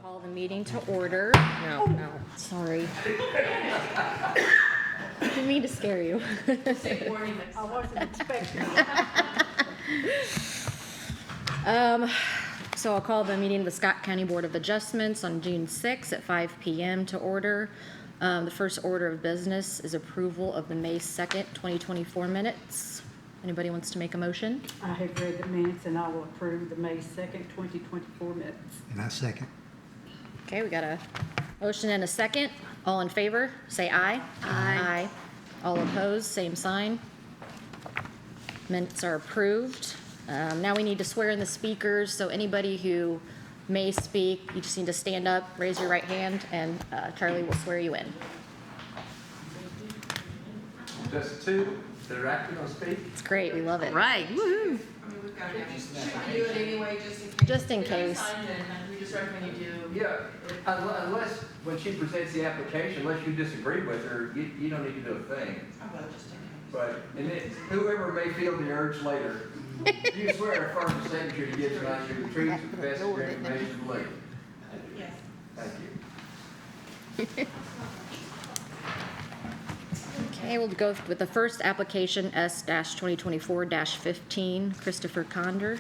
Call the meeting to order. No, sorry. Didn't mean to scare you. Say warning next I time. wasn't expecting it. So I'll call the meeting of the Scott County Board of Adjustments on June 6th at 5 p.m. to order. The first order of business is approval of the May 2nd, 2024 minutes. Anybody wants to make a motion? I have read the minutes and I will approve the May 2nd, 2024 minutes. And I second. Okay, we got a motion and a second. All in favor, say aye. Aye. All opposed, same sign. Minutes are approved. Now we need to swear in the speakers, so anybody who may speak, you just need to stand up, raise your right hand, and Charlie will swear you in. Just two that are actually going to speak. It's great, we love it. Right, woohoo. I mean, we've got to should we do it anyway, just in case? Just in If you case. signed in, we just recommend you do. Yeah, unless, when she presents the application, unless you disagree with her, you don't need to do a thing. How about just in case? But, and whoever may feel the urge later, you swear a firm signature to give tonight you the truth, the best of your information to believe. Yes. Thank you. Okay, we'll go with the first application, S-2024-15, Christopher Conder.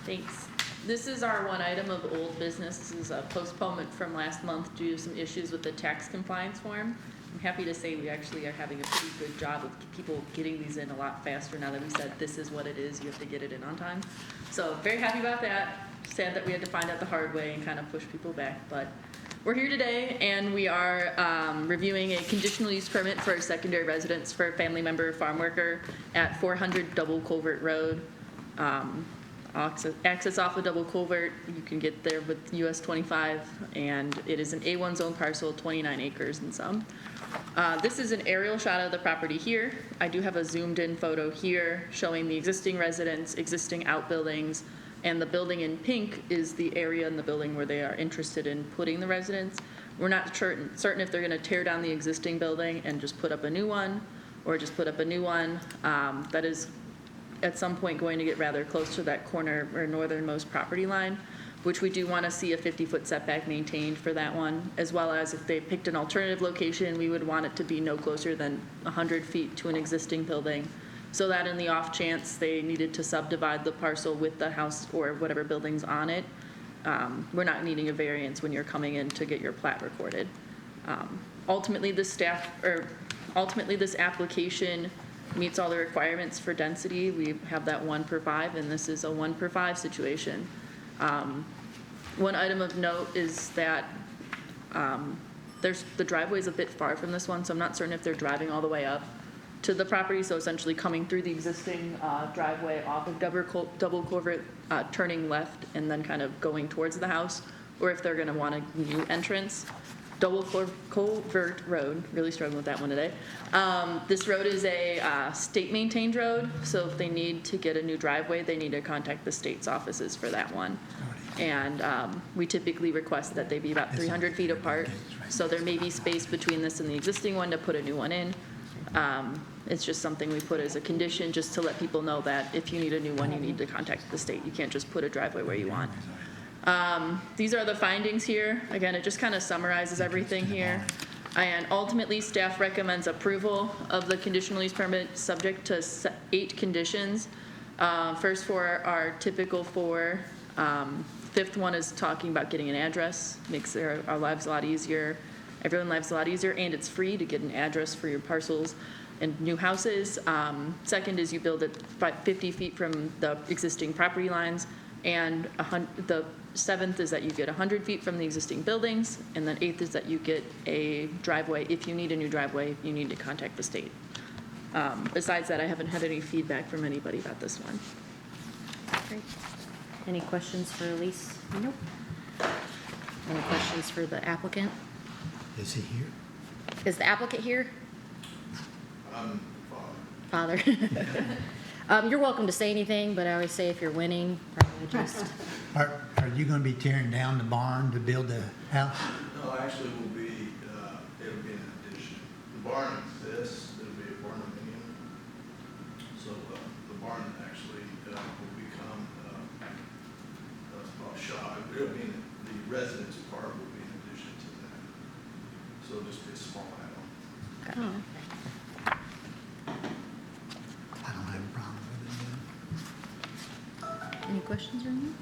Thanks. This is our one item of old business. This is a postponement from last month due to some issues with the tax compliance form. I'm happy to say we actually are having a pretty good job of people getting these in a lot faster now that we said this is what it is, you have to get it in on time. So very happy about that. Sad that we had to find out the hard way and kind of push people back, but we're here today and we are reviewing a conditional use permit for a secondary residence for a family member farm worker at 400 Double Culvert Road. Access off of Double Culvert, you can get there with US 25, and it is an A1 zone parcel, 29 acres and some. This is an aerial shot of the property here. I do have a zoomed in photo here showing the existing residence, existing outbuildings, and the building in pink is the area in the building where they are interested in putting the residence. We're not certain if they're going to tear down the existing building and just put up a new one, or just put up a new one. That is at some point going to get rather close to that corner or northernmost property line, which we do want to see a 50-foot setback maintained for that one, as well as if they picked an alternative location, we would want it to be no closer than 100 feet to an existing building, so that in the off chance they needed to subdivide the parcel with the house or whatever buildings on it, we're not needing a variance when you're coming in to get your plat recorded. Ultimately, this application meets all the requirements for density. We have that 1 per 5, and this is a 1 per 5 situation. One item of note is that the driveway is a bit far from this one, so I'm not certain if they're driving all the way up to the property, so essentially coming through the existing driveway off of Double Culvert, turning left, and then kind of going towards the house, or if they're going to want a new entrance. Double Culvert Road, really struggling with that one today. This road is a state-maintained road, so if they need to get a new driveway, they need to contact the state's offices for that one. And we typically request that they be about 300 feet apart, so there may be space between this and the existing one to put a new one in. It's just something we put as a condition just to let people know that if you need a new one, you need to contact the state. You can't just put a driveway where you want. These are the findings here. Again, it just kind of summarizes everything here. And ultimately, staff recommends approval of the conditional use permit subject to 8 conditions. First 4 are typical 4. 5th one is talking about getting an address. Makes our lives a lot easier. Everyone's lives a lot easier, and it's free to get an address for your parcels and new houses. 2nd is you build it 50 feet from the existing property lines. And the 7th is that you get 100 feet from the existing buildings, and then 8th is that you get a driveway. If you need a new driveway, you need to contact the state. Besides that, I haven't had any feedback from anybody about this one. Great. Any questions for Elise? Nope. Any questions for the applicant? Is he here? Is the applicant here? Father. Father. You're welcome to say anything, but I always say if you're winning, probably just. Are you going to be tearing down the barn to build the house? No, actually will be, it'll be an addition. The barn exists, it'll be a barn dominium. So the barn actually will become a shop. It'll be the residence part so it'll just be a small add-on. Okay. I don't have a problem with it. Any questions or anything?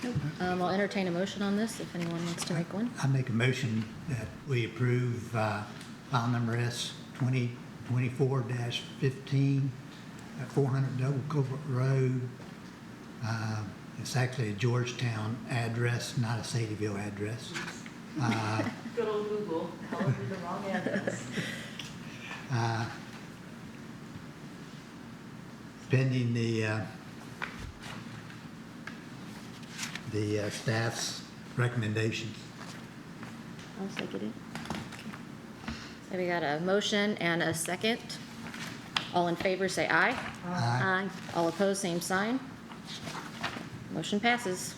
Nope. I'll entertain a motion on this if anyone wants to make one. I make a motion that we approve file number S 2024-15 at 400 Double Covert Road. It's actually a Georgetown address, not a Sadieville address. Good old Google, telling me the wrong address. Pending the staff's recommendations. I'll second it. So we got a motion and a second. All in favor, say aye. Aye. All opposed, same sign. Motion passes.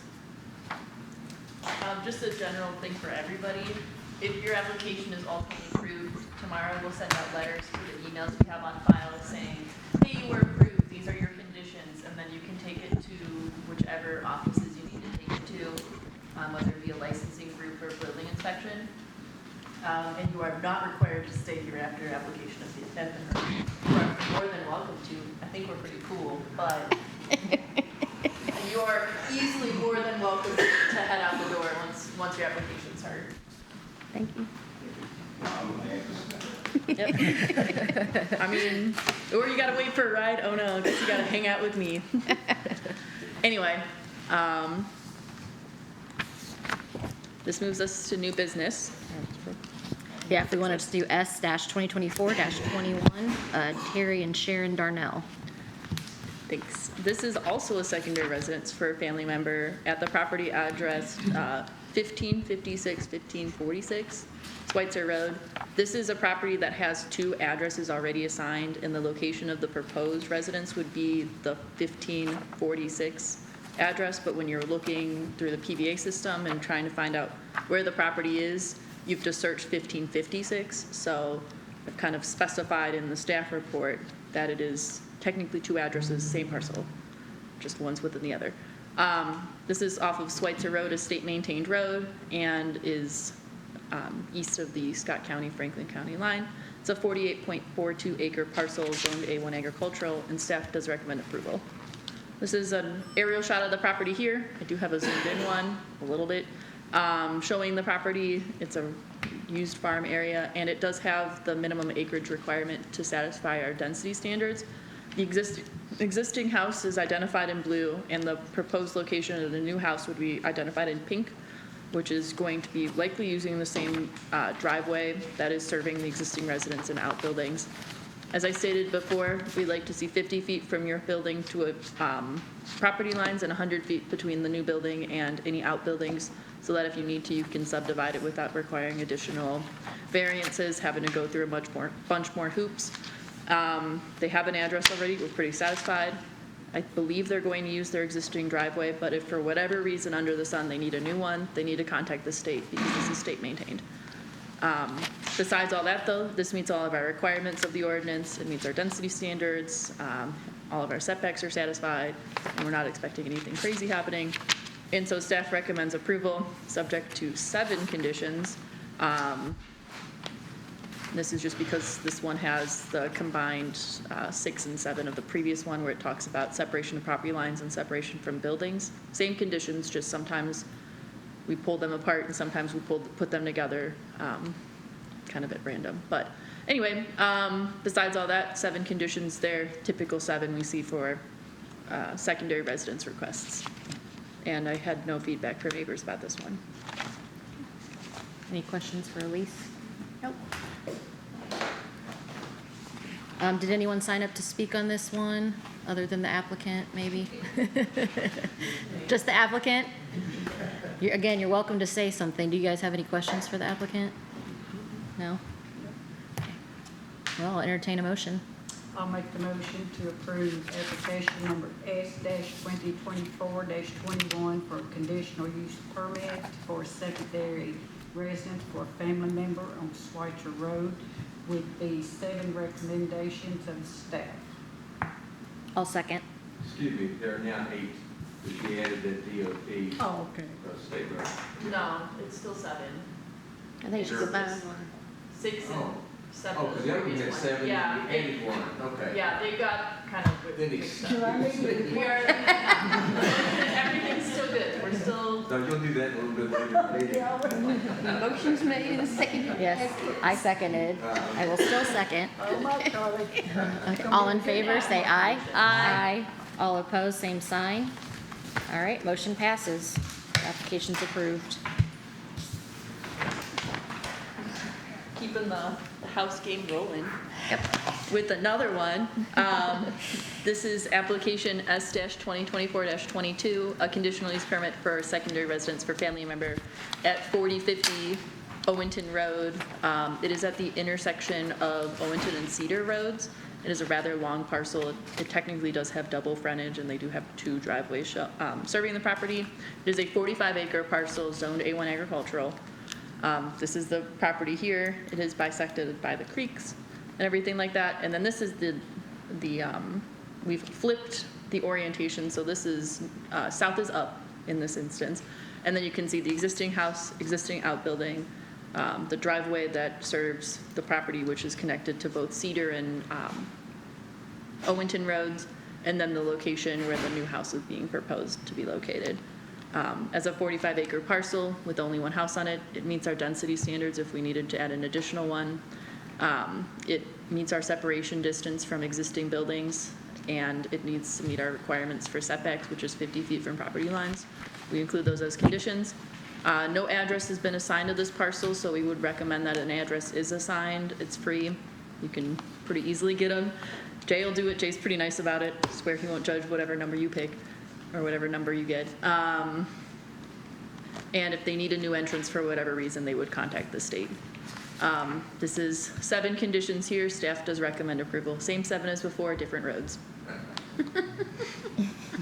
Just a general thing for everybody, if your application is ultimately approved, tomorrow we'll send out letters to the emails we have on file saying, hey, you were approved, these are your conditions, and then you can take it to whichever offices you need to take it to, whether it be a licensing group or building inspection. And you are not required to stay here after your application has been heard. You are more than welcome to. I think we're pretty cool, but you are easily more than welcome to head out the door once your application's heard. Thank you. Yep. I mean, or you gotta wait for a ride. Oh no, I guess you gotta hang out with me. Anyway, this moves us to new business. Yeah, if we wanted to do S-2024-21, Terry and Sharon Darnell. Thanks. This is also a secondary residence for a family member at the property address 1556, 1546 Schweitzer Road. This is a property that has two addresses already assigned, and the location of the proposed residence would be the 1546 address, but when you're looking through the PBA system and trying to find out where the property is, you've just searched 1556, so I've kind of specified in the staff report that it is technically two addresses, same parcel, just one's within the other. This is off of Schweitzer Road, a state-maintained road, and is east of the Scott County, Franklin County line. It's a 48.42 acre parcel zoned A1 agricultural, and staff does recommend approval. This is an aerial shot of the property here. I do have a zoomed in one, a little bit, showing the property. It's a used farm area, and it does have the minimum acreage requirement to satisfy our density standards. The existing house is identified in blue, and the proposed location of the new house would be identified in pink, which is going to be likely using the same driveway that is serving the existing residents and outbuildings. As I stated before, we'd like to see 50 feet from your building to a property lines and 100 feet between the new building and any outbuildings, so that if you need to, you can subdivide it without requiring additional variances, having to go through a bunch more hoops. They have an address already. We're pretty satisfied. I believe they're going to use their existing driveway, but if for whatever reason under the sun they need a new one, they need to contact the state because this is state maintained. Besides all that though, this meets all of our requirements of the ordinance. It meets our density standards. All of our setbacks are satisfied, and we're not expecting anything crazy happening. And so staff recommends approval, subject to 7 conditions. This is just because this one has the combined 6 and 7 of the previous one, where it talks about separation of property lines and separation from buildings. Same conditions, just sometimes we pull them apart and sometimes we put them together kind of at random. But anyway, besides all that, 7 conditions there, typical 7 we see for secondary residence requests. And I had no feedback from neighbors about this one. Any questions for Elise? Nope. Did anyone sign up to speak on this one, other than the applicant, maybe? Just the applicant? Again, you're welcome to say something. Do you guys have any questions for the applicant? No? Okay. Well, I'll entertain a motion. I'll make the motion to approve application number S-2024-21 for a conditional use permit for a secondary residence for a family member on Schweitzer Road with the 7 recommendations of staff. I'll second. Excuse me, there are now 8, but she added that DOT Okay. state road. No, it's still 7. I think Sure. it's a bad one. 6 and Oh. 7. Oh, because the other one had 7 Yeah, and 1, okay. yeah, they got kind of Then mixed it's- up. We are, everything's still good, we're still, No, you'll do that a little bit later. Motion's made and seconded. Yes, I seconded. I will still second. Oh, my God. Okay, all in favor, say aye. Aye. All opposed, same sign. All right, motion passes. Application's approved. keeping the house game rolling. Yep. With another one. This is application S-2024-22, a conditional use permit for secondary residence for family member at 4050 Owington Road. It is at the intersection of Owington and Cedar Roads. It is a rather long parcel. It technically does have double frontage, and they do have 2 driveways serving the property. It is a 45-acre parcel zoned A1 agricultural. This is the property here. It is bisected by the creeks and everything like that. And then this is we've flipped the orientation. So this is, south is up in this instance. And then you can see the existing house, existing outbuilding, the driveway that serves the property, which is connected to both Cedar and Owington Roads, and then the location where the new house is being proposed to be located. As a 45-acre parcel with only 1 house on it, it meets our density standards if we needed to add an additional one. It meets our separation distance from existing buildings, and it needs to meet our requirements for setbacks, which is 50 feet from property lines. We include those as conditions. No address has been assigned to this parcel, so we would recommend that an address is assigned. It's free. You can pretty easily get them. Jay will do it. Jay's pretty nice about it. Swear he won't judge whatever number you pick or whatever number you get. And if they need a new entrance for whatever reason, they would contact the state. This is 7 conditions here. Staff does recommend approval. Same 7 as before, different roads.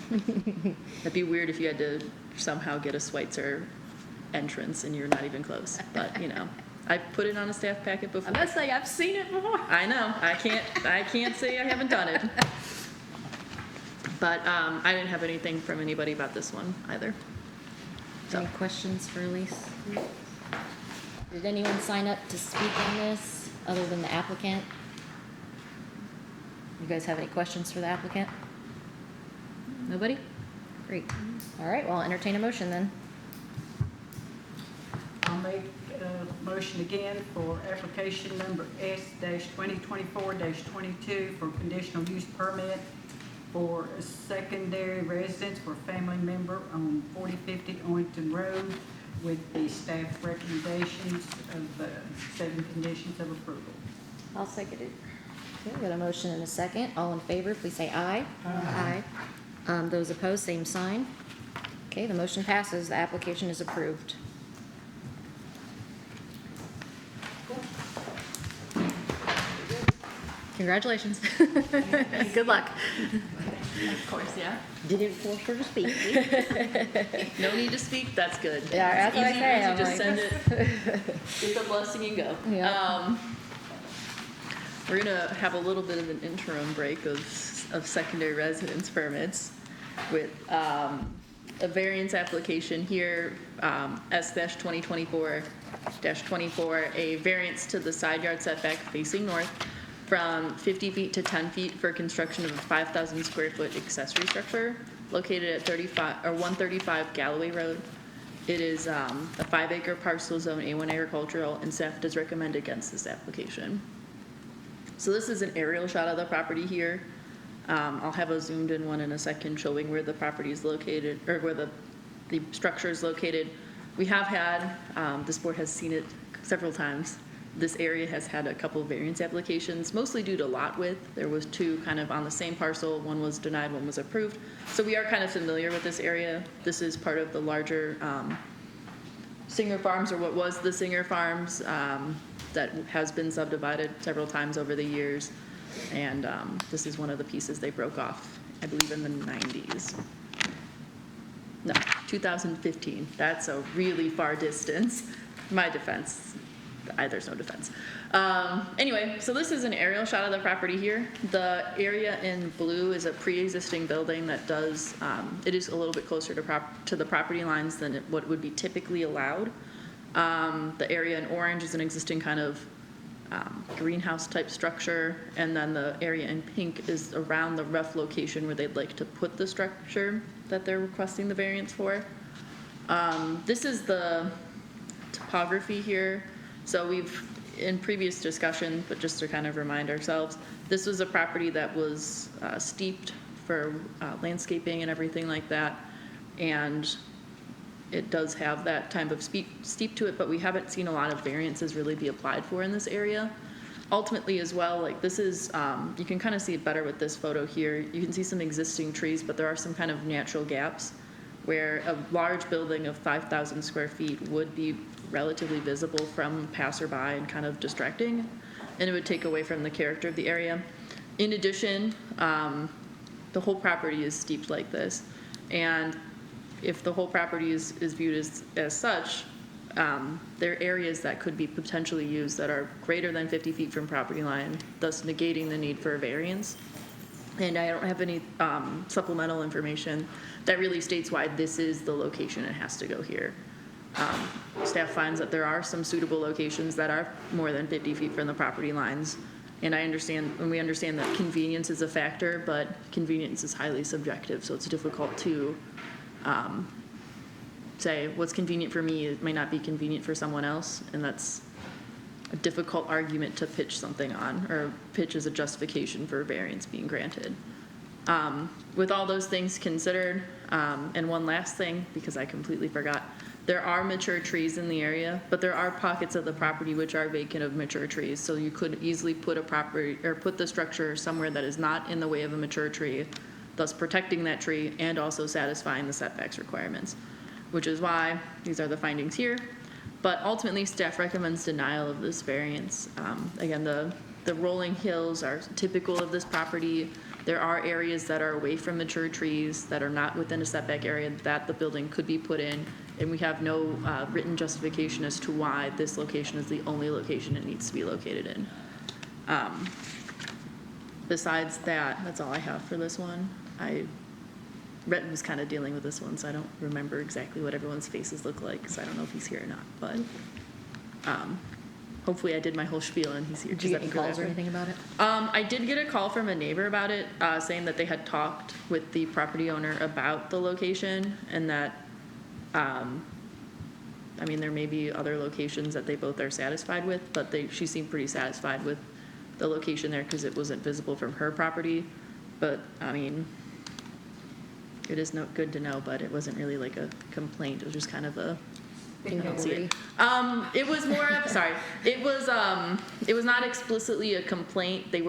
That'd be weird if you had to somehow get a Schweitzer entrance and you're not even close. But, you know, I put it on a staff packet before. I must say, I've seen it before. I know. I can't say I haven't done it. But I didn't have anything from anybody about this one either. Any questions for Elise? Did anyone sign up to speak on this other than the applicant? You guys have any questions for the applicant? Nobody? Great. All right, well, I'll entertain a motion then. I'll make a motion again for application number S-2024-22 for conditional use permit for a secondary residence for a family member on 4050 Owington Road with the staff recommendations of 7 conditions of approval. I'll second it. Okay, we got a motion and a second. All in favor, please say aye. Aye. Those opposed, same sign. Okay, the motion passes. The application is approved. Congratulations. Good luck. Of course, yeah. Didn't force her to speak. No need to speak. That's good. Yeah, that's what I Easy say. breezy, I'm just like- send it. Get the blessing and go. Yeah. We're gonna have a little bit of an interim break of secondary residence permits with a variance application here, S-2024-24, a variance to the side yard setback facing north from 50 feet to 10 feet for construction of a 5,000 square foot accessory structure located at 135 Galloway Road. It is a 5-acre parcel zone A1 agricultural, and staff does recommend against this application. So this is an aerial shot of the property here. I'll have a zoomed in one in a second showing where the property is located, or where the structure is located. We have had, this board has seen it several times. This area has had a couple of variance applications, mostly due to lot width. There was 2 kind of on the same parcel. One was denied, one was approved. So we are kind of familiar with this area. This is part of the larger Singer Farms, or what was the Singer Farms, that has been subdivided several times over the years. And this is one of the pieces they broke off, I believe, in the 90s. No, 2015. That's a really far distance. My defense. There's no defense. Anyway, so this is an aerial shot of the property here. The area in blue is a pre-existing building that does, it is a little bit closer to the property lines than what would be typically allowed. The area in orange is an existing kind of greenhouse type structure, and then the area in pink is around the rough location where they'd like to put the structure that they're requesting the variance for. This is the topography here. So we've, in previous discussion, but just to kind of remind ourselves, this was a property that was steeped for landscaping and everything like that. And it does have that type of steep to it, but we haven't seen a lot of variances really be applied for in this area. Ultimately as well, like this is, you can kind of see it better with this photo here. You can see some existing trees, but there are some kind of natural gaps where a large building of 5,000 square feet would be relatively visible from passerby and kind of distracting, and it would take away from the character of the area. In addition, the whole property is steeped like this, and if the whole property is viewed as such, there are areas that could be potentially used that are greater than 50 feet from property line, thus negating the need for a variance. And I don't have any supplemental information that really states why this is the location it has to go here. Staff finds that there are some suitable locations that are more than 50 feet from the property lines. And we understand that convenience is a factor, but convenience is highly subjective, so it's difficult to say what's convenient for me may not be convenient for someone else, and that's a difficult argument to pitch something on, or pitch as a justification for a variance being granted. With all those things considered, and one last thing, because I completely forgot, there are mature trees in the area, but there are pockets of the property which are vacant of mature trees, so you could easily put put the structure somewhere that is not in the way of a mature tree, thus protecting that tree and also satisfying the setbacks requirements, which is why these are the findings here. But ultimately, staff recommends denial of this variance. Again, the rolling hills are typical of this property. There are areas that are away from mature trees that are not within a setback area that the building could be put in, and we have no written justification as to why this location is the only location it needs to be located in. Besides that, that's all I have for this one. Rhett was kind of dealing with this one, so I don't remember exactly what everyone's faces look like, because I don't know if he's here or not, but hopefully I did my whole spiel and he's here. Did you get any calls or anything about it? I did get a call from a neighbor about it, saying that they had talked with the property owner about the location, and that, I mean, there may be other locations that they both are satisfied with, but she seemed pretty satisfied with the location there because it wasn't visible from her property. But, I mean, it is good to know, but it wasn't really like a complaint. It was just kind of a, I don't see it. It was more of, sorry, it was not explicitly a complaint. They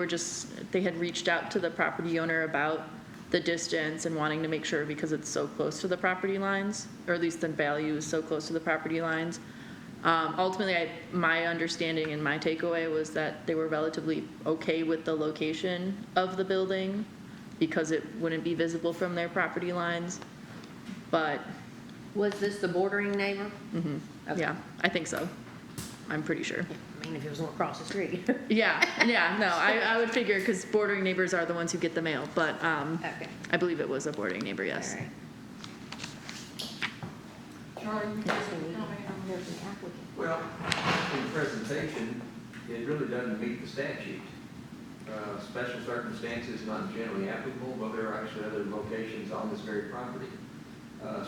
had reached out to the property owner about the distance and wanting to make sure, because it's so close to the property lines, or at least the value is so close to the property lines. Ultimately, my understanding and my takeaway was that they were relatively okay with the location of the building because it wouldn't be visible from their property lines, but. Was this the bordering neighbor? Mm-hmm. Okay. Yeah, I think so. I'm pretty sure. I mean, if it was across the street. Yeah, no, I would figure, because bordering neighbors are the ones who get the mail, but Okay. I believe it was a bordering neighbor, yes. All right. Charlie, you Yes, guys we need- comment on there's this? an applicant. Well, in the presentation, it really doesn't meet the statute. Special circumstances not generally applicable, but there are actually other locations on this very property.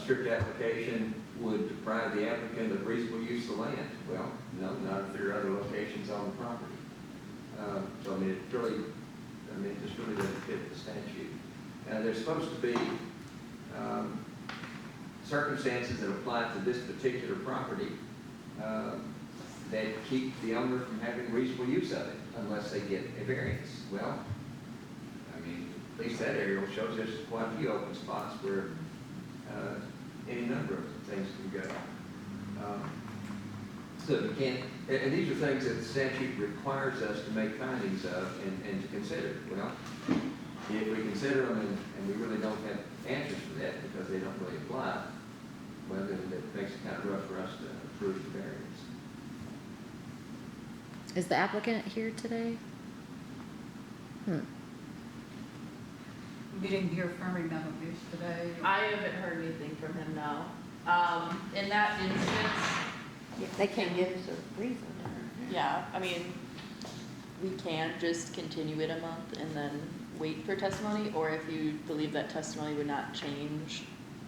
Strict application would deprive the applicant of reasonable use of the land. Well, no, not if there are other locations on the property. So I mean, it just really doesn't fit the statute. There's supposed to be circumstances that apply to this particular property that keep the owner from having reasonable use of it unless they get a variance. Well, I mean, at least that aerial shows there's quite a few open spots where any number of things can go. So you can't, and these are things that the statute requires us to make findings of and to consider. Well, if we consider them and we really don't have answers for that because they don't really apply, well, then it makes it kind of rough for us to approve the variance. Is the applicant here today? You didn't hear from him about this today? I haven't heard anything from him, no. In that instance, Yeah, they can't give us a reason. yeah, I mean, we can just continue it a month and then wait for testimony, or if you believe that testimony would not change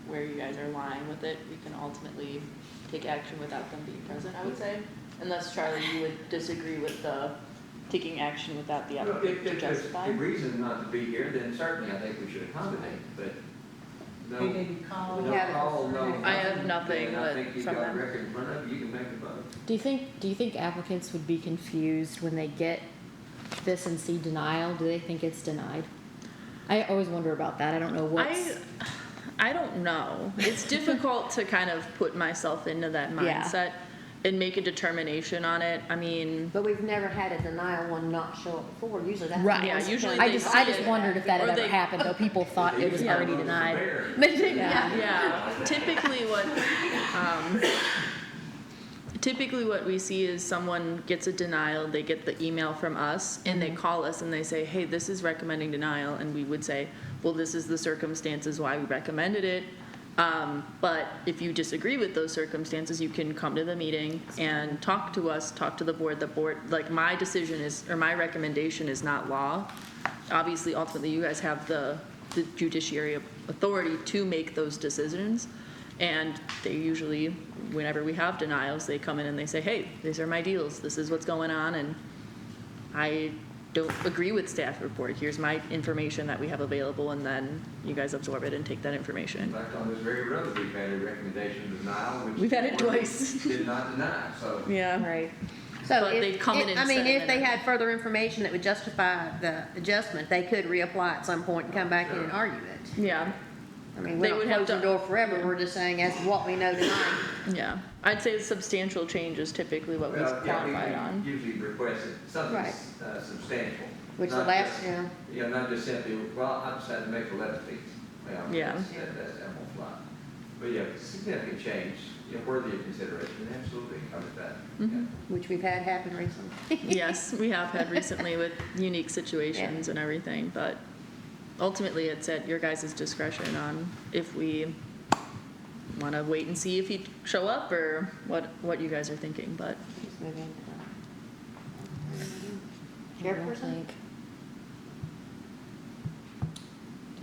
where you guys are lying with it, we can ultimately take action without them being present, I would say. Unless, Charlie, you would disagree with the taking action without the Well, applicant if to there's justify. a reason not to be here, then certainly I think we should accommodate, but no. He didn't call. No haven't. call, no. I have nothing And I that- think you've from got a them. record in front of you, you can make a vote. Do you think applicants would be confused when they get this and see denial? Do they think it's denied? I always wonder about that. I don't know what's. I don't know. It's difficult to kind of put myself into that Yeah. mindset and make a determination on it. I mean, But we've never had a denial one not show up before. Usually that's. Right. Yeah, usually I they just see it. wondered if that had Or ever they- happened, though people thought it was Yeah. already denied. Yeah. yeah, typically what we see is someone gets a denial, they get the email from us, and they call us and they say, hey, this is recommending denial, and we would say, well, this is the circumstances why we recommended it. But if you disagree with those circumstances, you can come to the meeting and talk to us, talk to the board. The board, like, my decision is, or my recommendation is not law. Obviously, ultimately, you guys have the judiciary authority to make those decisions. And they usually, whenever we have denials, they come in and they say, hey, these are my deals, this is what's going on, and I don't agree with staff report, here's my information that we have available, and then you guys absorb it and take that In information. fact, on this very road, we've had a recommendation of denial, which. We've had it the board twice. Did not deny, so. Yeah. Right. So But if, they've come in and I mean, said if that- they had further information that would justify the adjustment, they could reapply at some point and come back in and argue it. Yeah, I mean, They we're would not have closing the to- door forever, we're just saying as of what we know tonight. yeah. I'd say substantial change is typically what we've Well, yeah, qualified on. we usually requested something Right. Substantial. Which the Not last, just- yeah. Yeah, not just simply, well, I decided to make 11 feet. Well, Yeah. That's that won't fly. But yeah, significant change, worthy of consideration, absolutely, covered that. Mhm. Which we've had happen recently. Yes, we have had recently with unique situations and everything, but ultimately it's at your guys' discretion on if we want to wait and see if he'd show up or what you guys are thinking, but Just move in. I Chairperson? think.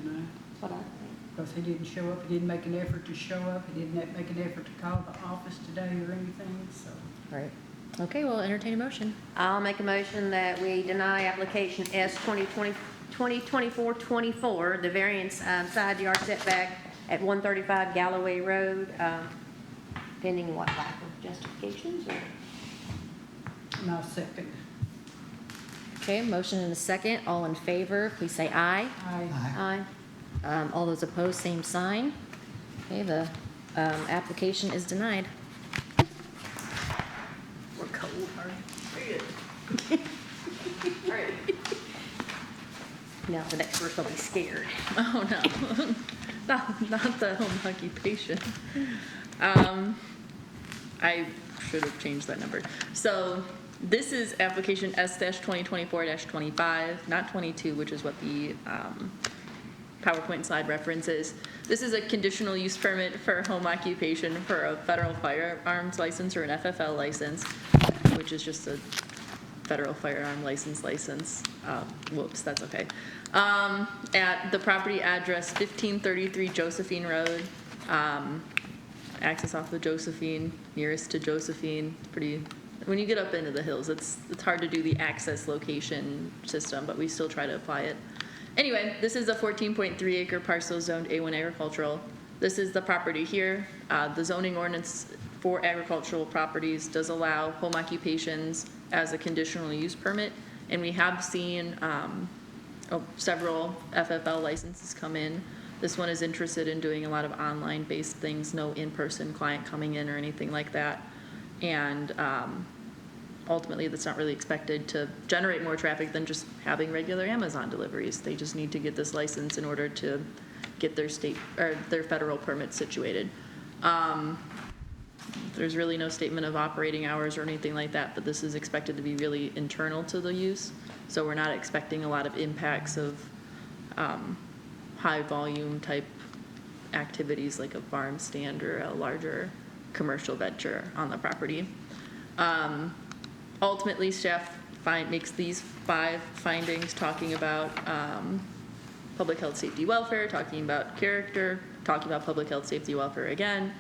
Tonight, That's what I think. because he didn't show up, he didn't make an effort to show up, he didn't make an effort to call the office today or anything, so. Right. Okay, well, entertain a motion. I'll make a motion that we deny application S 2024-24, the variance side yard setback at 135 Galloway Road, pending what, lack of justifications or? And I'll second. Okay, motion and a second. All in favor, please say aye. Aye. Aye. All those opposed, same sign. Okay, the application is denied. We're cold, hard. Now the next person will be scared. oh no, not the home occupation. I should have changed that number. So this is application S-2024-25, not 22, which is what the PowerPoint slide references. This is a conditional use permit for home occupation for a federal firearms license or an FFL license, which is just a federal firearm license. Whoops, that's okay. At the property address 1533 Josephine Road, access off of Josephine, nearest to Josephine. Pretty, when you get up into the hills, it's hard to do the access location system, but we still try to apply it. Anyway, this is a 14.3 acre parcel zoned A1 agricultural. This is the property here. The zoning ordinance for agricultural properties does allow home occupations as a conditional use permit, and we have seen several FFL licenses come in. This one is interested in doing a lot of online-based things, no in-person client coming in or anything like that. And ultimately, that's not really expected to generate more traffic than just having regular Amazon deliveries. They just need to get this license in order to get their state or their federal permit situated. There's really no statement of operating hours or anything like that, but this is expected to be really internal to the use. So we're not expecting a lot of impacts of high volume type activities like a farm stand or a larger commercial venture on the property. Ultimately, staff makes these 5 findings talking about public health, safety, welfare, talking about character, talking about public health, safety, welfare again,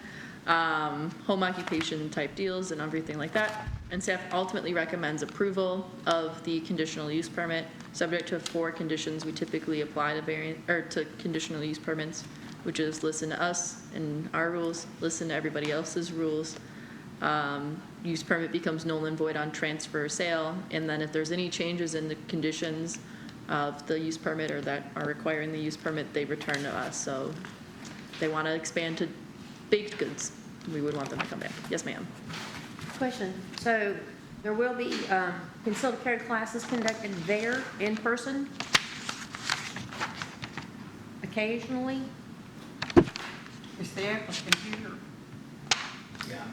home occupation type deals and everything like that. And staff ultimately recommends approval of the conditional use permit, subject to 4 conditions we typically apply to to conditional use permits, which is listen to us and our rules, listen to everybody else's rules. Use permit becomes null and void on transfer or sale, and then if there's any changes in the conditions of the use permit or that are requiring the use permit, they return to us. So if they want to expand to baked goods, we would want them to come back. Yes, ma'am. Question, so there will be concealed carry classes conducted there in person? Occasionally? Is the applicant here? Yeah,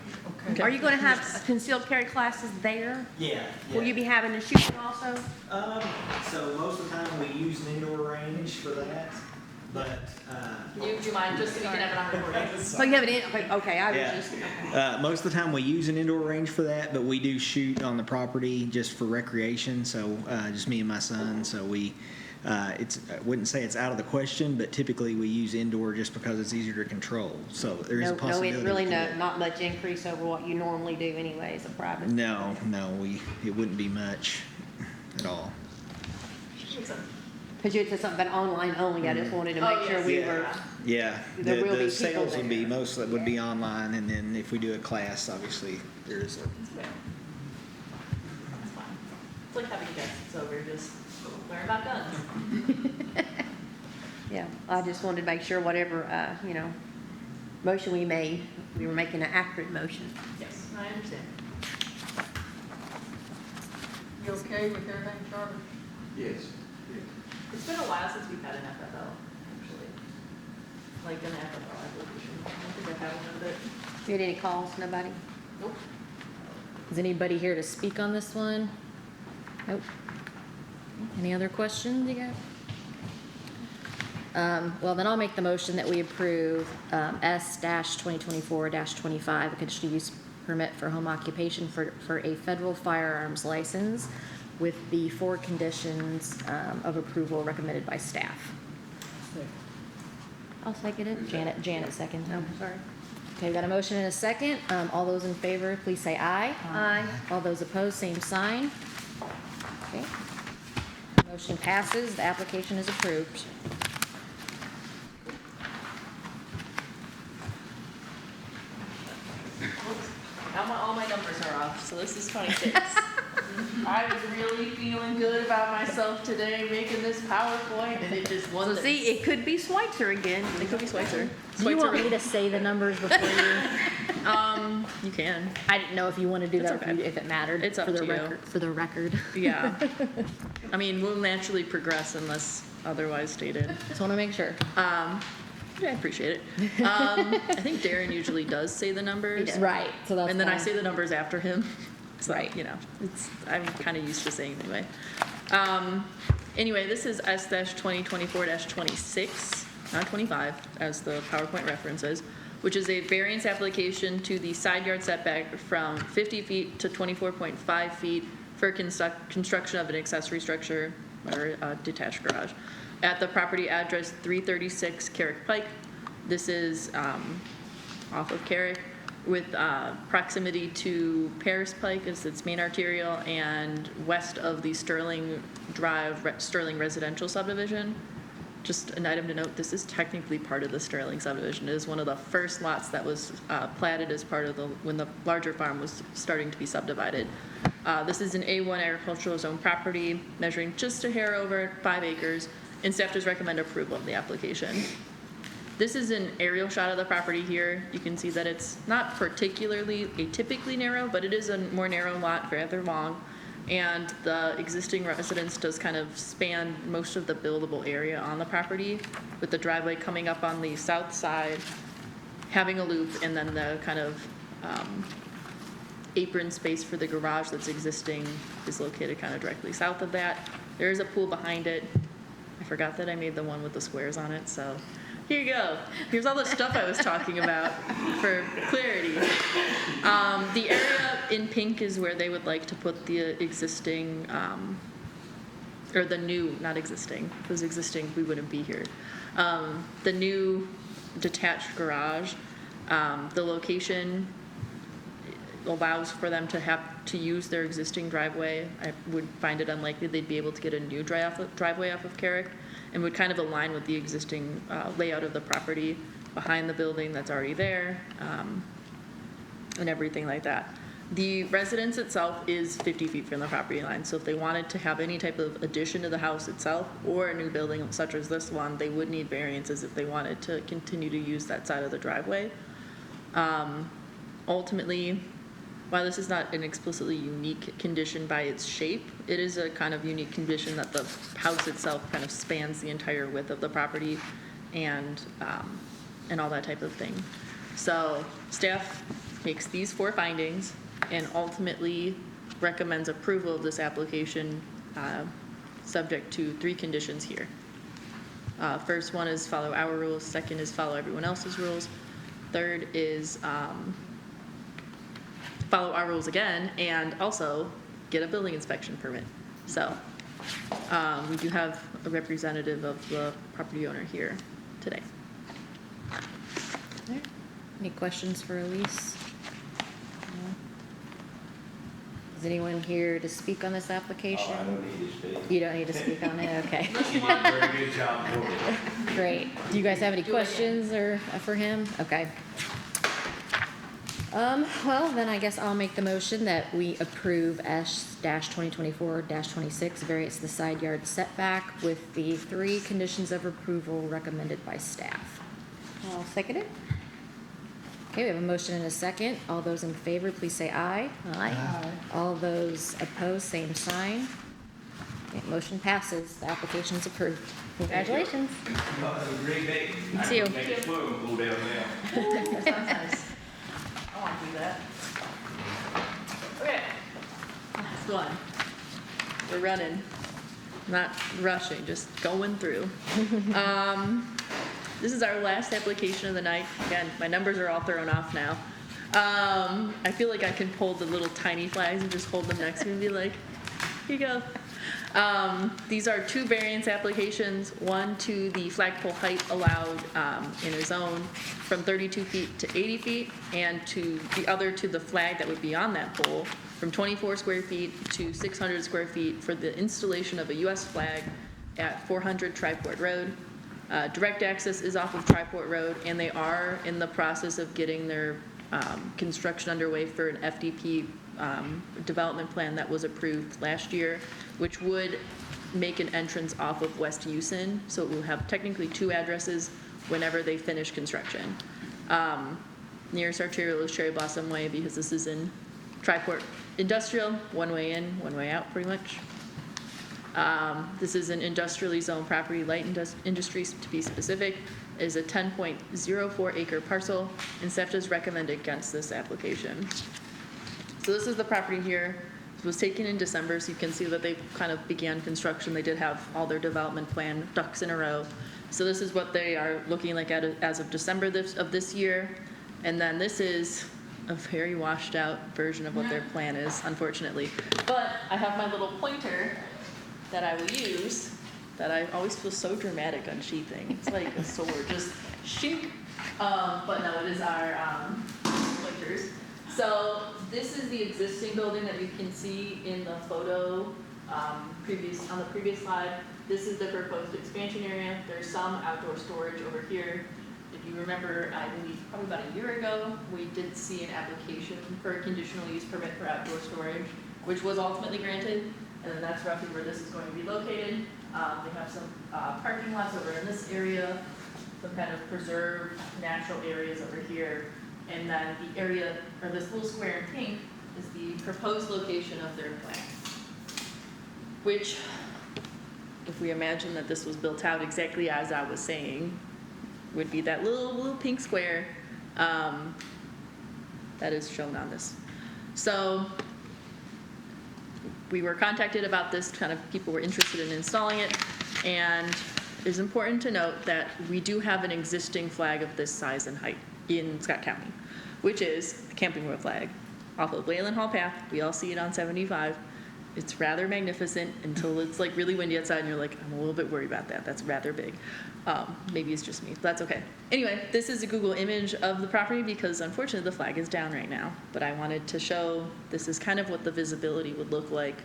Okay. Are you going to have concealed carry classes there? yeah. Will you be having a shooting also? So most of the time we use an indoor range for that, but, Do you mind just so we can have it on recording? So you have it in, okay, I was yeah. just, Most of the time we use an indoor range for that, but we do shoot on the property just for recreation, so, just me and my son, so we, I wouldn't say it's out of the question, but typically we use indoor just because it's easier to control, so there is a possibility. really not much increase over what you normally do anyway as a private. No, it wouldn't be much at all. Because you said something about online only, I just wanted to make sure we were, Yeah, There will be the people sales would be, there. most of it would be online, and then if we do a class, obviously, there's a, That's fair. That's fine. It's like having guests, so we're just learning about guns. yeah, I just wanted to make sure whatever, motion we made, we were making an accurate motion. Yes, I understand. You okay with everything, Charlie? Yes. It's been a while since we've had an FFL, actually. Like an FFL application. I don't think I've had one of it. You had any calls, nobody? Nope. Is anybody here to speak on this one? Nope. Any other questions you got? Well, then I'll make the motion that we approve S-2024-25, a conditional use permit for home occupation for a federal firearms license with the 4 conditions of approval recommended by staff. I'll second it. Janet second. Oh, sorry. Okay, we got a motion and a second. All those in favor, please say aye. Aye. All those opposed, same sign. Okay. Motion passes. The application is approved. Now all my numbers are off, so this is 26. I was really feeling good about myself today, making this PowerPoint, and it just So wasn't. see, it could be Schweitzer again. It could be Schweitzer. Do you want me to say the numbers before you? You can. I didn't know if you want to do It's that, okay. if it mattered. It's up for the to you. record. For the record. Yeah. I mean, we'll naturally progress unless otherwise stated. Just want to make sure. Yeah, I appreciate it. I think Darren usually does say the numbers. Right, so that's And then I fine. say the numbers after him. So, Right. I'm kind of used to saying it anyway. Anyway, this is S-2024-26, not 25, as the PowerPoint references, which is a variance application to the side yard setback from 50 feet to 24.5 feet for construction of an accessory structure or a detached garage at the property address 336 Carrick Pike. This is off of Carrick, with proximity to Paris Pike as its main arterial and west of the Sterling Drive, Sterling residential subdivision. Just an item to note, this is technically part of the Sterling subdivision. It is one of the first lots that was platted as part of when the larger farm was starting to be subdivided. This is an A1 agricultural zone property measuring just a hair over 5 acres, and staff does recommend approval of the application. This is an aerial shot of the property here. You can see that it's not particularly atypically narrow, but it is a more narrow lot, rather long. And the existing residence does kind of span most of the buildable area on the property, with the driveway coming up on the south side, having a loop, and then the kind of apron space for the garage that's existing is located kind of directly south of that. There is a pool behind it. I forgot that I made the one with the squares on it, so Here you go. Here's all the stuff I was talking about for clarity. The area in pink is where they would like to put the existing, or the new, not existing, if it was existing, we wouldn't be here. The new detached garage, the location allows for them to have to use their existing driveway. I would find it unlikely they'd be able to get a new driveway off of Carrick, and would kind of align with the existing layout of the property behind the building that's already there, and everything like that. The residence itself is 50 feet from the property line, so if they wanted to have any type of addition to the house itself or a new building such as this one, they would need variances if they wanted to continue to use that side of the driveway. Ultimately, while this is not an explicitly unique condition by its shape, it is a kind of unique condition that the house itself kind of spans the entire width of the property and all that type of thing. So staff makes these 4 findings and ultimately recommends approval of this application subject to 3 conditions here. First one is follow our rules. Second is follow everyone else's rules. Third is follow our rules again, and also get a building inspection permit. So we do have a representative of the property owner here today. Any questions for Elise? No? Is anyone here to speak on this application? Oh, I don't need to speak. You don't need to speak on it, okay. You did a very good job for me. Great. Do you guys have any questions or for him? Okay. Well, then I guess I'll make the motion that we approve S-2024-26, variance to the side yard setback with the 3 conditions of approval recommended by staff. I'll second it. Okay, we have a motion and a second. All those in favor, please say aye. Aye. All those opposed, same sign. Okay, motion passes. The application is approved. Congratulations. Well, have a great day. You too. I'm gonna make a swim and go down there. That sounds nice. I want to do that. Okay. Last one. We're running. Not rushing, just going through. This is our last application of the night. Again, my numbers are all thrown off now. I feel like I can pull the little tiny flags and just hold them next to me and be like, here you go. These are 2 variance applications, one to the flagpole height allowed in a zone from 32 feet to 80 feet, and to the other to the flag that would be on that pole from 24 square feet to 600 square feet for the installation of a U.S. flag at 400 Triport Road. Direct access is off of Triport Road, and they are in the process of getting their construction underway for an FDP development plan that was approved last year, which would make an entrance off of West Houston, so it will have technically 2 addresses whenever they finish construction. Nearest arterial is Cherry Blossom Way, because this is in Triport Industrial, 1 way in, 1 way out pretty much. This is an industrially zoned property, light industries to be specific. It is a 10.04 acre parcel, and staff does recommend against this application. So this is the property here. It was taken in December, so you can see that they kind of began construction. They did have all their development plan ducks in a row. So this is what they are looking like as of December of this year. And then this is a very washed out version of what their plan is, unfortunately. But I have my little pointer that I will use, that I always feel so dramatic unsheathing. It's like a sword, just shink. But no, it is our pointers. So this is the existing building that you can see in the photo on the previous slide. This is the proposed expansion area. There's some outdoor storage over here. If you remember, I believe probably about a year ago, we did see an application for a conditional use permit for outdoor storage, which was ultimately granted. And then that's roughly where this is going to be located. They have some parking lots over in this area, some kind of preserved natural areas over here. And then the area, or this little square in pink, is the proposed location of their plant. Which, if we imagine that this was built out exactly as I was saying, would be that little pink square that is shown on this. So we were contacted about this, kind of people were interested in installing it, and it is important to note that we do have an existing flag of this size and height in Scott County, which is the Camping World flag off of Leyland Hall Path. We all see it on 75. It's rather magnificent until it's like really windy outside and you're like, I'm a little bit worried about that. That's rather big. Maybe it's just me, but that's okay. Anyway, this is a Google image of the property because unfortunately the flag is down right now, but I wanted to show this is kind of what the visibility would look like.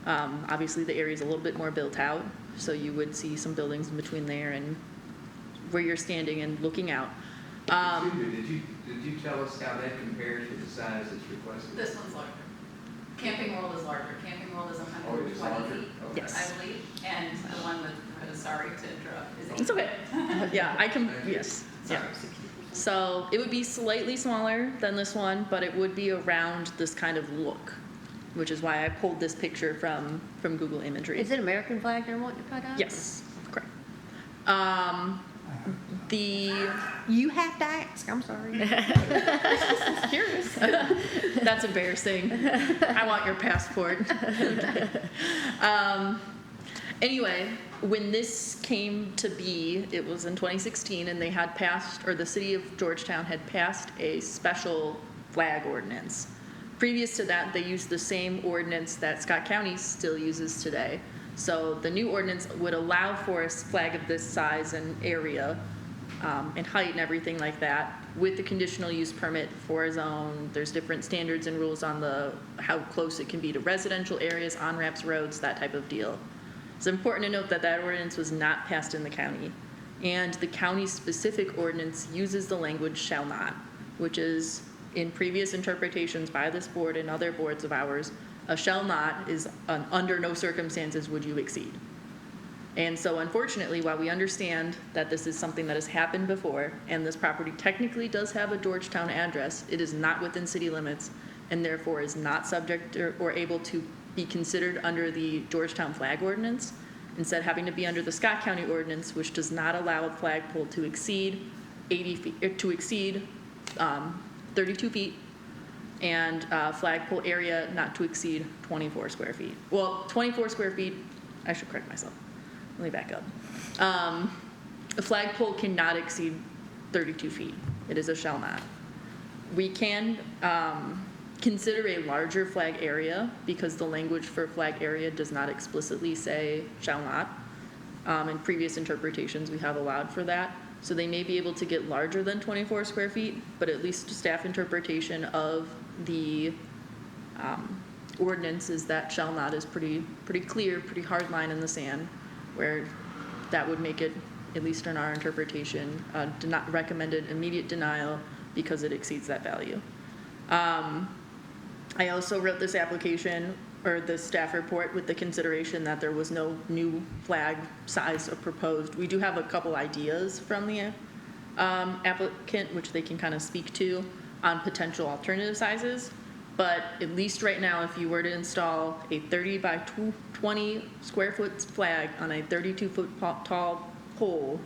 Obviously the area is a little bit more built out, so you would see some buildings in between there and where you're standing and looking out. Excuse me, did you tell us how that compares with the size that's requested? This one's larger. Camping World is larger. Camping World is Oh, it's 120 larger? feet, Okay. Yes. I believe. And the one with, sorry to interrupt, is 80. It's okay. Yeah, I can, yes, yeah. So it would be slightly smaller than this one, but it would be around this kind of look, which is why I pulled this picture from Google Imagery. Is it American flag they're wanting to put up? Yes, correct. You have to ask, I'm sorry. Curious. That's embarrassing. I want your passport. Anyway, when this came to be, it was in 2016, and they had passed, or the city of Georgetown had passed a special flag ordinance. Previous to that, they used the same ordinance that Scott County still uses today. So the new ordinance would allow for a flag of this size and area, and height and everything like that, with the conditional use permit for a zone. There's different standards and rules on how close it can be to residential areas, on-ramps, roads, that type of deal. It's important to note that that ordinance was not passed in the county. And the county specific ordinance uses the language shall not, which is in previous interpretations by this board and other boards of ours, a shall not is an under no circumstances would you exceed. And so unfortunately, while we understand that this is something that has happened before, and this property technically does have a Georgetown address, it is not within city limits, and therefore is not subject or able to be considered under the Georgetown flag ordinance, instead having to be under the Scott County ordinance, which does not allow a flagpole to exceed 80 feet, to exceed 32 feet, and flagpole area not to exceed 24 square feet. Well, 24 square feet, I should correct myself. Let me back up. A flagpole cannot exceed 32 feet. It is a shall not. We can consider a larger flag area because the language for flag area does not explicitly say shall not. In previous interpretations, we have allowed for that. So they may be able to get larger than 24 square feet, but at least staff interpretation of the ordinance is that shall not is pretty clear, pretty hard line in the sand, where that would make it, at least in our interpretation, not recommended immediate denial because it exceeds that value. I also wrote this application or the staff report with the consideration that there was no new flag size proposed. We do have a couple ideas from the applicant, which they can kind of speak to on potential alternative sizes. But at least right now, if you were to install a 30 by 20 square foot flag on a 32 foot tall pole,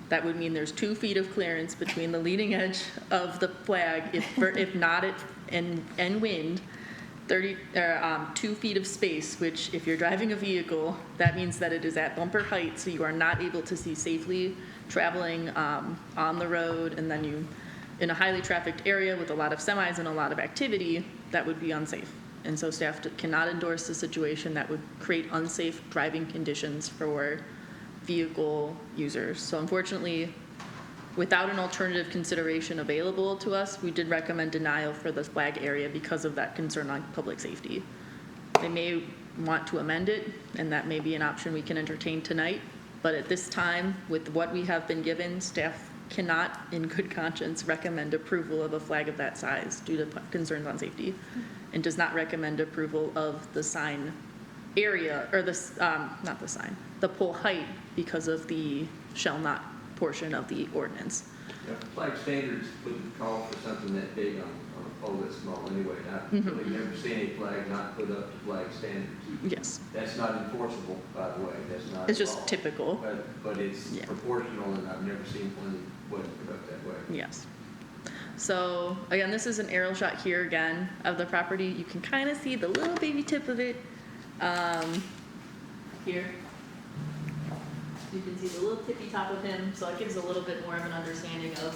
that would mean there's 2 feet of clearance between the leading edge of the flag, if not and wind, 2 feet of space, which if you're driving a vehicle, that means that it is at bumper height, so you are not able to see safely traveling on the road, and then you, in a highly trafficked area with a lot of semis and a lot of activity, that would be unsafe. And so staff cannot endorse a situation that would create unsafe driving conditions for vehicle users. So unfortunately, without an alternative consideration available to us, we did recommend denial for the flag area because of that concern on public safety. They may want to amend it, and that may be an option we can entertain tonight. But at this time, with what we have been given, staff cannot, in good conscience, recommend approval of a flag of that size due to concerns on safety, and does not recommend approval of the sign area, or not the sign, the pole height, because of the shall not portion of the ordinance. Yeah, flag standards wouldn't call for something that big on a pole that small anyway. I've really never seen a flag not put up to flag standards. Yes. That's not enforceable, by the way. That's not. It's just law. typical. But it's Yeah. proportional, and I've never seen one wasn't put up that way. Yes. So again, this is an aerial shot here again of the property. You can kind of see the little baby tip of it here. You can see the little tippy top of him, so it gives a little bit more of an understanding of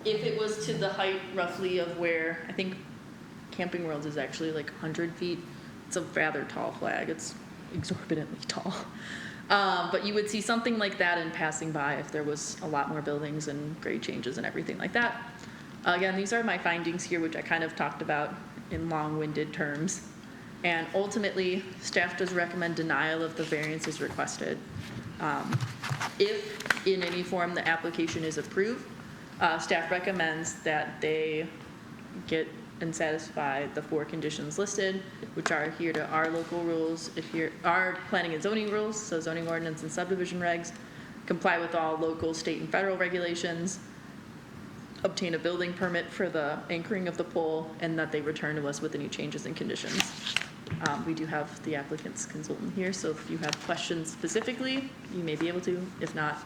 if it was to the height roughly of where, I think Camping World is actually like 100 feet. It's a rather tall flag. It's exorbitantly tall. But you would see something like that in passing by if there was a lot more buildings and grade changes and everything like that. Again, these are my findings here, which I kind of talked about in long-winded terms. And ultimately, staff does recommend denial of the variances requested. If in any form the application is approved, staff recommends that they get and satisfy the 4 conditions listed, which are adhere to our local rules, adhere our planning and zoning rules, so zoning ordinance and subdivision regs, comply with all local, state, and federal regulations, obtain a building permit for the anchoring of the pole, and that they return to us with any changes and conditions. We do have the applicant's consultant here, so if you have questions specifically, you may be able to. If not,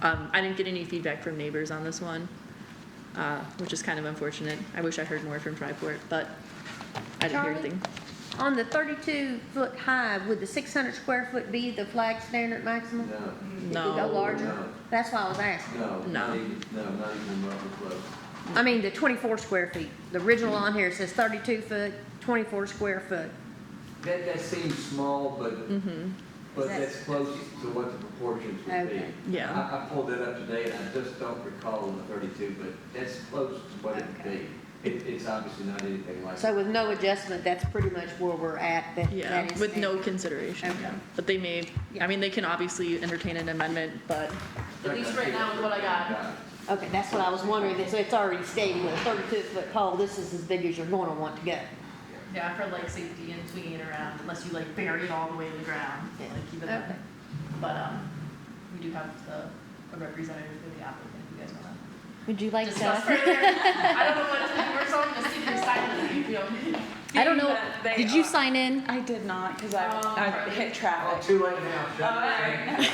I didn't get any feedback from neighbors on this one, which is kind of unfortunate. I wish I heard more from Triport, but I didn't hear Charlie? anything. On the 32-foot high, would the 600 square foot be the flag standard maximum? No, If you go No. larger? No. That's why I was asking. no, No. not even remotely close. I mean, the 24 square feet. The original on here says 32 foot, 24 square foot. That seems small, but That's- that's close to what the proportions would be. Okay. Yeah. I pulled that up today, and I just don't recall the 32, but that's close to what it would be. It's obviously not anything like. So with no adjustment, that's pretty much where we're at. Yeah, that is with no standard. consideration. Okay. Yeah. But they may, I mean, they can obviously entertain an amendment, but at least right now with what I got. Okay, that's what I was wondering. So it's already stated with a 32-foot pole, this is as big as you're going to want to go. Yeah, for like safety and swinging it around, unless you like bury it all the way to the ground, Yeah. like keep it Okay. But, we do have a representative for the applicant, if you guys wanna Would you like discuss to? further. I don't know what to do, so I'm gonna sit here silently, if you don't. I don't know, that they did you are- sign in? I did not, because I right. hit Oh, traffic. too late now. Shut All right.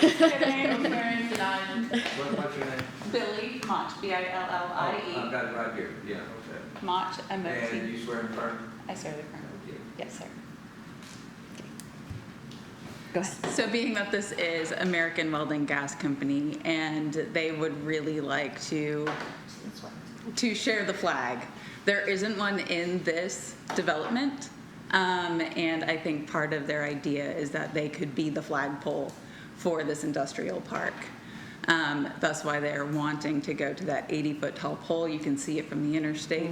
Swearing, denying. What's your name? Billy Mott, B-I-L-L-I-E, Oh, I've got it right here. Yeah, okay. Mott, And M-O-T. you swear and affirm? I swear to God. Yes, sir. Go ahead. So being that this is American Welding Gas Company, and they would really like to share the flag. There isn't one in this development, and I think part of their idea is that they could be the flagpole for this industrial park. That's why they're wanting to go to that 80-foot tall pole. You can see it from the interstate.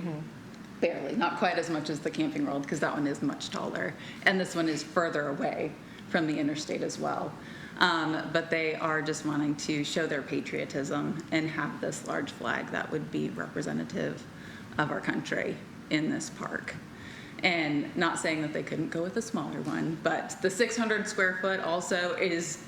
Barely, not quite as much as the Camping World, because that one is much taller. And this one is further away from the interstate as well. But they are just wanting to show their patriotism and have this large flag that would be representative of our country in this park. And not saying that they couldn't go with a smaller one, but the 600 square foot also is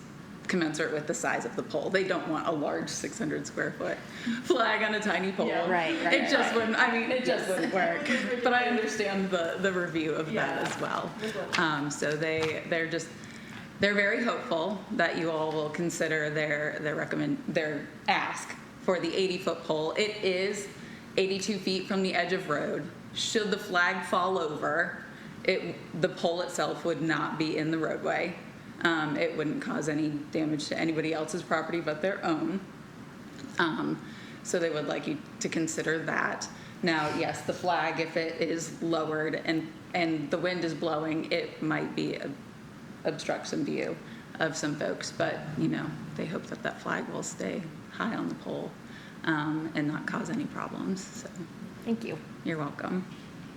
commensurate with the size of the pole. They don't want a large 600 square foot flag on a tiny pole. Yeah. Right, It just wouldn't, I mean, it just wouldn't work. But I understand the review of that as well. So they're very hopeful that you all will consider their ask for the 80-foot pole. It is 82 feet from the edge of road. Should the flag fall over, the pole itself would not be in the roadway. It wouldn't cause any damage to anybody else's property but their own. So they would like you to consider that. Now, yes, the flag, if it is lowered and the wind is blowing, it might be obstruct some view of some folks, but they hope that that flag will stay high on the pole and not cause any problems. So Thank you. you're welcome.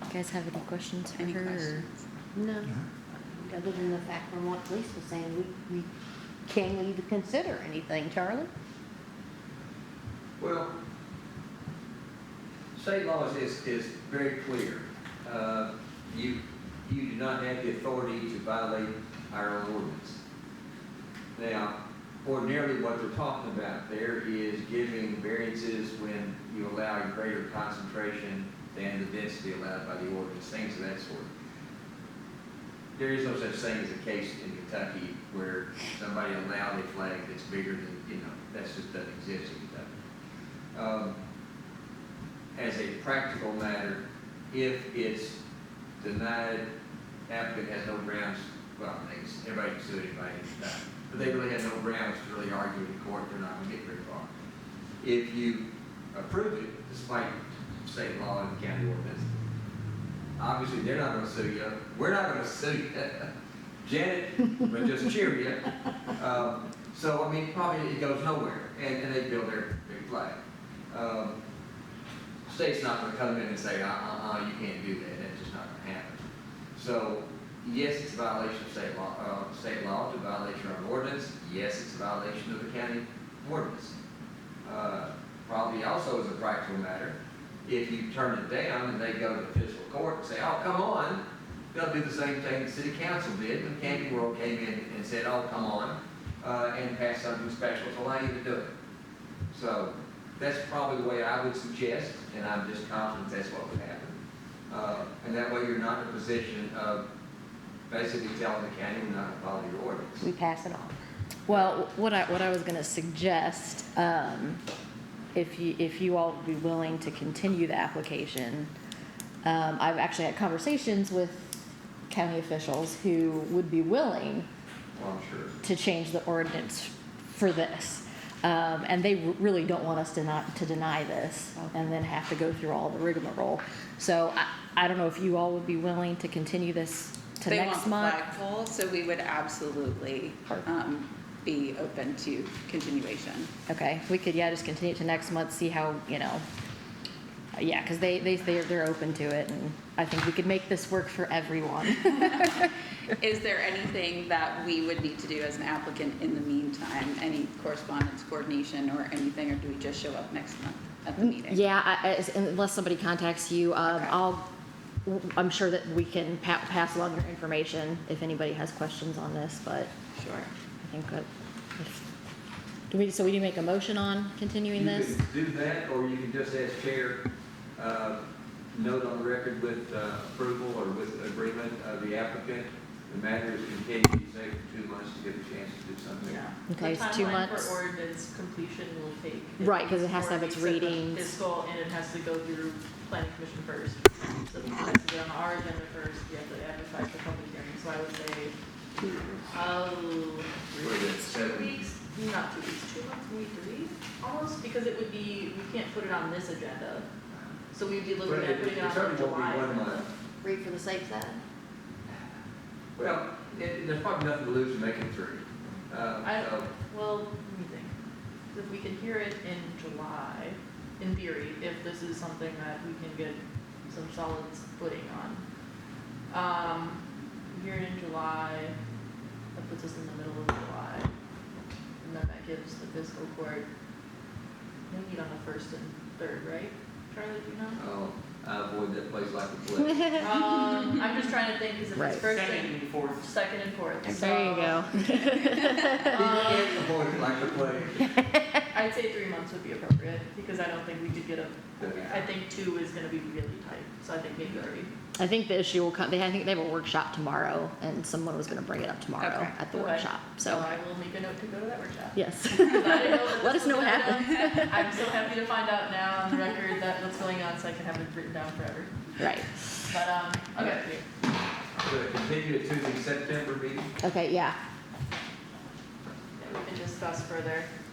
You guys have any questions for Any her? or- questions? No. Other than the fact from what Lisa was saying, we can't even consider anything, Charlie. Well, state law is very clear. You do not have the authority to violate our own ordinance. Now, ordinarily what they're talking about there is giving variances when you allow a greater concentration than the density allowed by the ordinance, things of that sort. There is no such thing as a case in Kentucky where somebody allowed a flag that's bigger than, that just doesn't exist in Kentucky. As a practical matter, if it's denied, applicant has no grounds, well, everybody can sue anybody anytime. but they really had no grounds to really argue in court. They're not going to get very far. If you approve it, despite state law and county ordinance, obviously they're not going to sue you. We're not going to sue you. Janet would just cheer you. So, I mean, probably it goes nowhere, and they build their big flag. State's not going to come in and say, you can't do that. That's just not going to happen. So, yes, it's a violation of state law. It's a violation of our ordinance. Yes, it's a violation of the county ordinance. Probably also as a practical matter, if you turn it down and they go to the fiscal court and say, oh, come on, they'll do the same thing the city council did when Camping World came in and said, oh, come on, and pass something special to allow you to do it. So that's probably the way I would suggest, and I'm just confident that's what would happen. And that way you're not in a position of basically telling the county we're not going to follow your ordinance. We pass it on. Well, what I was gonna suggest, if you all would be willing to continue the application, I've actually had conversations with county officials who would be willing Well, I'm sure. to change the ordinance for this. And they really don't want us to deny this and then have to go through all the rigmarole. So I don't know if you all would be willing to continue this to They next want the month. flagpole, so we would absolutely be open to continuation. Okay, we could, just continue to next month, see how, because they're open to it, and I think we could make this work for everyone. Is there anything that we would need to do as an applicant in the meantime? Any correspondence, coordination, or anything, or do we just show up next month at the meeting? Yeah, unless somebody contacts you, Okay. I'm sure that we can pass along your information if anybody has questions on this, but Sure. I think that so we do make a motion on continuing You this? can do that, or you can just as chair, note on the record with approval or with agreement of the applicant. The matter is continued, say, for 2 months to get a chance to do something. Yeah. Okay, The it's 2 timeline months. for ordinance completion will take. Right, 'cause it has to have before its we set the readings. Fiscal, and it has to go through planning commission first. So it has to get on our agenda first, we have to advertise the public hearing, so I would say, 2 years. What is it, 2 7? weeks, not 2 weeks, 2 months, maybe 3, almost, because it would be, we can't put it on this agenda. So we'd be But looking at putting it it on certainly the won't be July. 1 month. Read for the safe side. Well, there's probably nothing to lose in making 3. Well, let me think. If we can hear it in July, in theory, if this is something that we can get some solid footing on. Hear it in July, that puts us in the middle of July. And then that gives the fiscal court, they meet on the 1st and 3rd, right? Charlie, do you know? Oh, I avoid that place like the plague. I'm just trying to think, because if Right. it's 1st Second and and fourth. 2nd and 4th. There you go. Avoid it like the plague. I'd say 3 months would be appropriate, because I don't think we could get I think 2 is gonna be really tight, so I think maybe 3. I think the issue will come, I think they have a workshop tomorrow, and someone was gonna bring it up tomorrow Okay. at the Okay. workshop, so, I will make a note to go to that workshop. yes. I didn't know that Let this us know was what going happens. on. I'm so happy to find out now on the record that what's going on, so I can have it written down forever. Right, But, okay. So continue it to the September meeting. okay, yeah, Yeah, we can discuss further.